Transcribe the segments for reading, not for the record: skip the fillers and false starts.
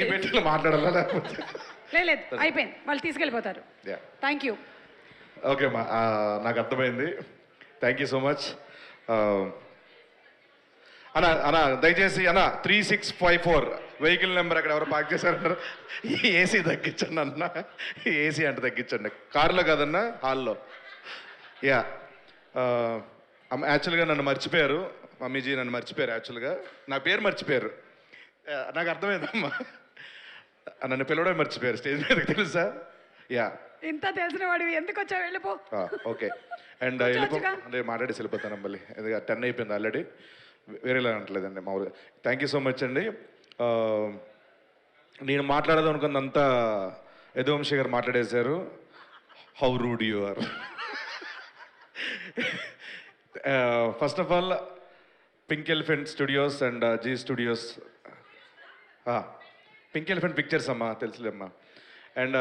పెట్టిన మాట్లాడాలా లేకపోతే లేదు అయిపోయింది, వాళ్ళు తీసుకెళ్ళిపోతారు. Thank you. ఓకే అమ్మా, నాకు అర్థమైంది. Thank you so much. అన్నా అన్నా దయచేసి అన్న 3654 వెహికల్ నెంబర్ అక్కడ ఎవరు పార్క్ చేశారంటారు. ఏసీ తగ్గించండి అన్న, ఏసీ అంటే తగ్గించండి. కారులో కాదన్నా, హాల్లో. యా, యాక్చువల్గా నన్ను మర్చిపోయారు, మమ్మీజీ నన్ను మర్చిపోయారు. యాక్చువల్గా నా పేరు మర్చిపోయారు. నాకు అర్థమైందమ్మా, నన్ను పిలవడం మర్చిపోయారు స్టేజ్ మీదకి, తెలుసా? యా, ఇంత తెలిసిన వాడివి ఎందుకు వచ్చావు? వెళ్ళిపో. ఓకే. అండ్ వెళ్ళిపో అంటే మాట్లాడేసి వెళ్ళిపోతాను మళ్ళీ, ఎందుకంటే 10 అయిపోయింది ఆల్రెడీ. వేరేలా అంటలేదండి మామూలుగా. థ్యాంక్ యూ సో మచ్ అండి. నేను మాట్లాడదాం అనుకున్నంతా యదువంశీ గారు మాట్లాడేశారు. How rude you are. First of all pink elephant studios and Zee studios, pink elephant pictures అమ్మా, తెలుసులేమ్మా. అండ్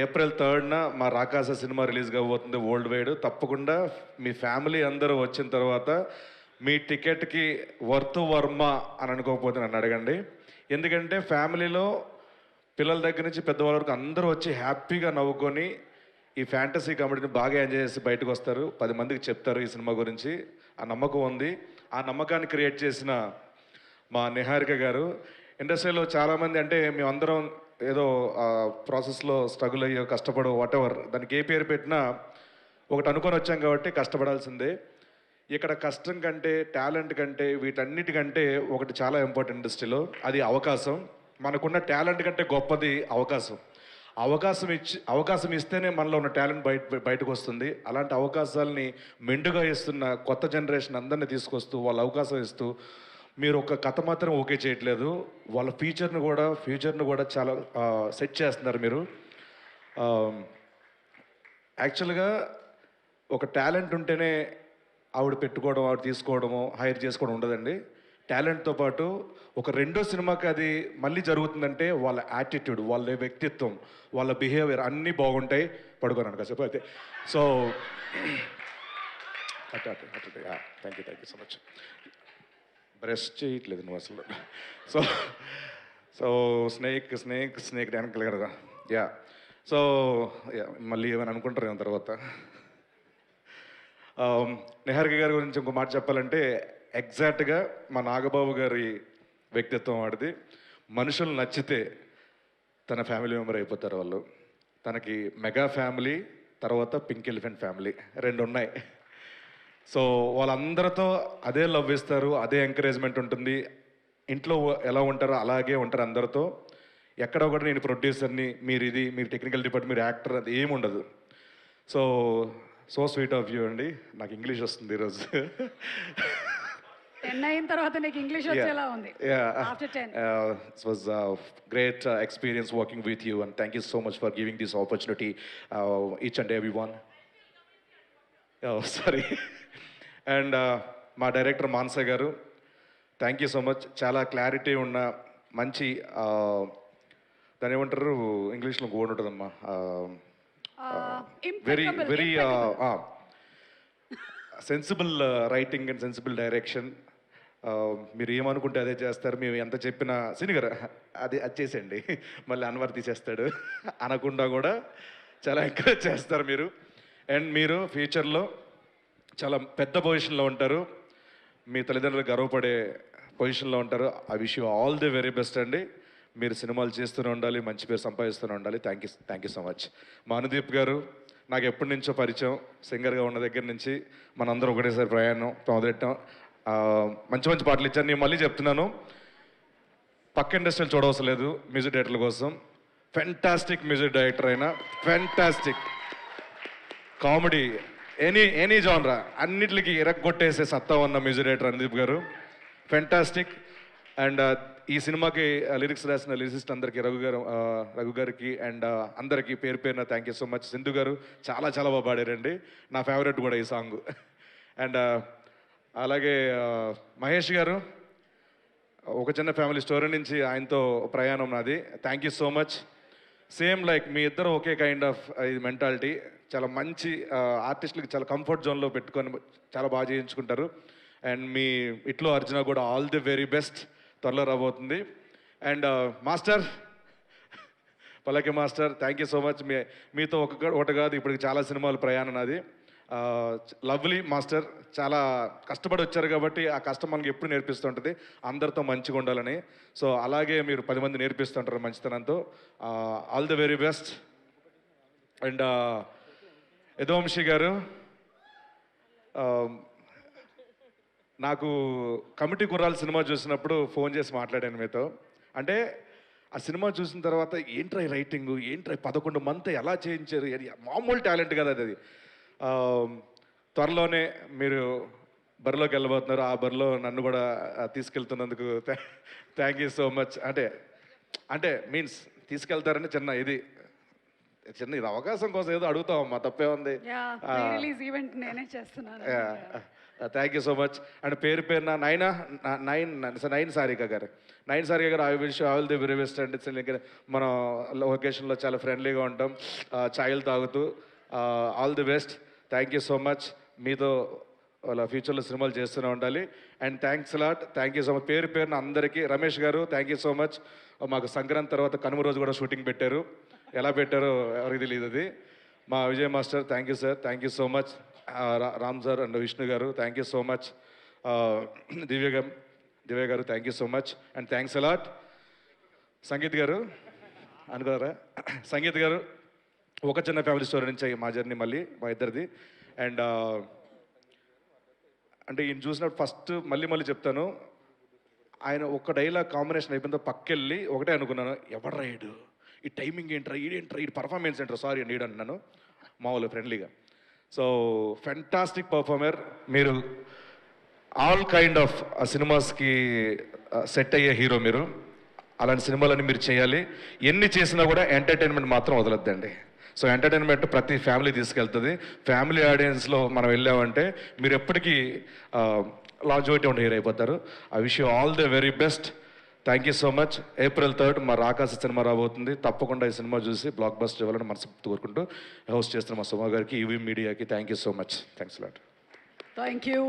ఏప్రిల్ 3rd మా రాకాస సినిమా రిలీజ్ కాబోతుంది వరల్డ్ వైడ్. తప్పకుండా మీ ఫ్యామిలీ అందరూ వచ్చిన తర్వాత మీ టికెట్కి వర్త్ వర్మ అని అనుకోకపోతే నన్ను అడగండి. ఎందుకంటే ఫ్యామిలీలో పిల్లల దగ్గర నుంచి పెద్దవాళ్ళ వరకు అందరూ వచ్చి హ్యాపీగా నవ్వుకొని ఈ ఫ్యాంటసీ కామెడీని బాగా ఎంజాయ్ చేసి బయటకు వస్తారు, 10 మందికి చెప్తారు ఈ సినిమా గురించి. ఆ నమ్మకం ఉంది. ఆ నమ్మకాన్ని క్రియేట్ చేసిన మా నిహారిక గారు. ఇండస్ట్రీలో చాలామంది అంటే మేమందరం ఏదో ప్రాసెస్లో స్ట్రగుల్ అయ్యో కష్టపడో వాటెవర్, దానికి ఏ పేరు పెట్టినా ఒకటి అనుకొని వచ్చాం కాబట్టి కష్టపడాల్సిందే. ఇక్కడ కష్టం కంటే, టాలెంట్ కంటే, వీటన్నిటికంటే ఒకటి చాలా ఇంపార్టెంట్ ఇండస్ట్రీలో, అది అవకాశం. మనకున్న టాలెంట్ కంటే గొప్పది అవకాశం. అవకాశం ఇస్తేనే మనలో ఉన్న టాలెంట్ బయటకు వస్తుంది. అలాంటి అవకాశాలని మెండుగా ఇస్తున్న కొత్త జనరేషన్ అందరినీ తీసుకొస్తూ వాళ్ళ అవకాశం ఇస్తూ, మీరు ఒక కథ మాత్రం ఓకే చేయట్లేదు, వాళ్ళ ఫ్యూచర్ను కూడా చాలా సెట్ చేస్తున్నారు మీరు. యాక్చువల్గా ఒక టాలెంట్ ఉంటేనే ఆవిడ పెట్టుకోవడం, ఆవిడ తీసుకోవడము, హైర్ చేసుకోవడం ఉండదండి. టాలెంట్తో పాటు ఒక రెండో సినిమాకి అది మళ్ళీ జరుగుతుందంటే వాళ్ళ యాటిట్యూడ్, వాళ్ళ వ్యక్తిత్వం, వాళ్ళ బిహేవియర్ అన్నీ బాగుంటాయి. పడుకోనండి కాసేపు అయితే. So thank you so much. Breast చేయట్లేదు నువ్వు అసలు. సో స్నేక్ వెనకాల కదా. యా, సో మళ్ళీ ఏమైనా అనుకుంటారు ఏమో తర్వాత. నిహారిక గారి గురించి ఇంకో మాట చెప్పాలంటే, ఎగ్జాక్ట్గా మా నాగబాబు గారి వ్యక్తిత్వం వాడిది. మనుషులు నచ్చితే తన ఫ్యామిలీ మెంబర్ అయిపోతారు వాళ్ళు. తనకి మెగా ఫ్యామిలీ, తర్వాత పింక్ ఎలిఫెంట్ ఫ్యామిలీ 2 ఉన్నాయి. సో వాళ్ళందరితో అదే లవ్ ఇస్తారు, అదే ఎంకరేజ్మెంట్ ఉంటుంది. ఇంట్లో ఎలా ఉంటారో అలాగే ఉంటారు అందరితో. ఎక్కడ ఒకటి నేను ప్రొడ్యూసర్ని, మీరు టెక్నికల్ డిపార్ట్మెంట్, మీరు యాక్టర్, అది ఏమి ఉండదు. సో స్వీట్ ఆఫ్ యూ అండి. నాకు ఇంగ్లీష్ వస్తుంది ఈరోజు. 10 అయిన తర్వాత నీకు ఇంగ్లీష్ వచ్చేలా ఉంది. After 10. It was a great experience working with you, and thank you so much for giving this opportunity, each and everyone. Sorry. And మా డైరెక్టర్ మానస గారు, థ్యాంక్ యూ సో మచ్. చాలా క్లారిటీ ఉన్న మంచి, దాని ఏమంటారు ఇంగ్లీష్లో గోడ్ ఉంటుందమ్మా, very sensible writing and sensible direction. మీరు ఏమనుకుంటే అదే చేస్తారు. మేము ఎంత చెప్పినా సినిగారు అది చేసేయండి, మళ్ళీ అన్వర్ తీసేస్తాడు అనకుండా కూడా చాలా ఎంకరేజ్ చేస్తారు మీరు. అండ్ మీరు ఫ్యూచర్లో చాలా పెద్ద పొజిషన్లో ఉంటారు, మీ తల్లిదండ్రులు గర్వపడే పొజిషన్లో ఉంటారు. I wish you all the very best అండి. మీరు సినిమాలు చేస్తూనే ఉండాలి, మంచి పేరు సంపాదిస్తూనే ఉండాలి. Thank you so much. Manudeep గారు నాకు ఎప్పటి నుంచో పరిచయం, సింగర్గా ఉన్న దగ్గర నుంచి మనందరం ఒకటేసారి ప్రయాణం మొదలెట్టాం. మంచి పాటలు ఇచ్చాను. నేను మళ్ళీ చెప్తున్నాను, పక్క ఇండస్ట్రీలు చూడవలసిన లేదు మ్యూజిక్ డైరెక్టర్ల కోసం. ఫెంటాస్టిక్ మ్యూజిక్ డైరెక్టర్ అయినా, ఫెంటాస్టిక్ కామెడీ, ఎనీ జానరా అన్నిటికి ఇరగొట్టేసే సత్తా ఉన్న మ్యూజిక్ డైరెక్టర్ అనుదీప్ గారు, ఫెంటాస్టిక్. అండ్ ఈ సినిమాకి లిరిక్స్ రాసిన లిరిసిస్ట్ అందరికీ, రఘు గారికి అండ్ అందరికీ పేరు పేరున thank you so much. Sindhu గారు చాలా బాగా పాడారండి, నా ఫేవరెట్ కూడా ఈ సాంగ్. అండ్ అలాగే మహేష్ గారు, ఒక చిన్న ఫ్యామిలీ స్టోరీ నుంచి ఆయనతో ప్రయాణం నాది. Thank you so much. Same like మీ ఇద్దరు ఒకే కైండ్ ఆఫ్ ఇది మెంటాలిటీ. చాలా మంచి ఆర్టిస్టులకి చాలా కంఫర్ట్ జోన్లో పెట్టుకొని చాలా బాగా చేయించుకుంటారు. అండ్ మీ ఇట్లో అర్జున కూడా ఆల్ ది వెరీ బెస్ట్. త్వరలో రాబోతుంది. అండ్ మాస్టర్ పల్లకి master, thank you so much. మీతో ఒకటి కాదు, ఇప్పుడు చాలా సినిమాలు ప్రయాణం నాది. లవ్లీ మాస్టర్, చాలా కష్టపడి వచ్చారు కాబట్టి ఆ కష్టం మనకి ఎప్పుడు నేర్పిస్తుంటుంది అందరితో మంచిగా ఉండాలని. సో అలాగే మీరు 10 మంది నేర్పిస్తుంటారు మంచితనంతో. All the very best. And Yaduvamshi గారు, నాకు కమిటీ కుర్రాలు సినిమా చూసినప్పుడు ఫోన్ చేసి మాట్లాడాను మీతో. అంటే ఆ సినిమా చూసిన తర్వాత ఏంట్రా ఈ రైటింగ్, ఏంట్రా 11 మంత్ ఎలా చేయించారు, మామూలు టాలెంట్ కదా అది. త్వరలోనే మీరు బరిలోకి వెళ్ళబోతున్నారు. ఆ బరిలో నన్ను కూడా తీసుకెళ్తున్నందుకు థ్యాంక్ యూ సో మచ్. అంటే మీన్స్ తీసుకెళ్తారని చిన్న ఇది అవకాశం కోసం ఏదో అడుగుతామమ్మా, తప్పే ఉంది. రిలీజ్ ఈవెంట్ నేనే చేస్తున్నాను. Thank you so much. And పేరున నైన్ సారిక గారు, I wish all the very best. And మనం లొకేషన్లో చాలా ఫ్రెండ్లీగా ఉంటాం, ఛాయలు తాగుతూ. All the best. Thank you so much. మీతో వాళ్ళ ఫ్యూచర్లో సినిమాలు చేస్తూనే ఉండాలి. And thanks lot. Thank you so much. పేరున అందరికీ. రమేష్ గారు, థ్యాంక్ యూ సో మచ్. మాకు సంక్రాంతి తర్వాత కనుమ రోజు కూడా షూటింగ్ పెట్టారు. ఎలా పెట్టారో ఎవరికి తెలియదు అది. మా Vijay master, thank you sir, thank you so much. Ram sir and Vishnu గారు, థ్యాంక్ యూ సో మచ్. దివ్య గారు, thank you so much. And thanks a lot. Sangeet గారు అనుకున్నారా? సంగీత్ గారు, ఒక చిన్న ఫ్యామిలీ స్టోరీ నుంచి మా జర్నీ మళ్ళీ మా ఇద్దరిది. అండ్ అంటే ఈయన చూసినప్పుడు ఫస్ట్ మళ్ళీ చెప్తాను, ఆయన ఒక డైలాగ్ కాంబినేషన్ అయిపోయిందో పక్కెళ్ళి ఒకటే అనుకున్నాను, ఎవడు రైడు ఈ టైమింగ్ ఏంట్రా, ఈ పర్ఫార్మెన్స్ ఏంట్రా, సారీ అండి అన్నాను మామూలు ఫ్రెండ్లీగా. సో ఫెంటాస్టిక్ పర్ఫార్మర్ మీరు. ఆల్ కైండ్ ఆఫ్ సినిమాస్కి సెట్ అయ్యే హీరో మీరు. అలాంటి సినిమాలన్నీ మీరు చేయాలి. ఎన్ని చేసినా కూడా ఎంటర్టైన్మెంట్ మాత్రం వదలొద్దండి. సో ఎంటర్టైన్మెంట్ ప్రతి ఫ్యామిలీ తీసుకెళ్తుంది. ఫ్యామిలీ ఆడియన్స్లో మనం వెళ్ళామంటే మీరు ఎప్పటికీ లాంజివిటీ ఉండే హీరో అయిపోతారు. I wish you all the very best. Thank you so much. April 3rd మా రాకాశ సినిమా రాబోతుంది. తప్పకుండా ఈ సినిమా చూసి బ్లాక్ బస్టర్ ఇవ్వాలని మనసు కోరుకుంటూ హోస్ట్ చేస్తున్న మా సుమా గారికి, ఈవీ మీడియాకి thank you so much. Thanks lot. Thank you.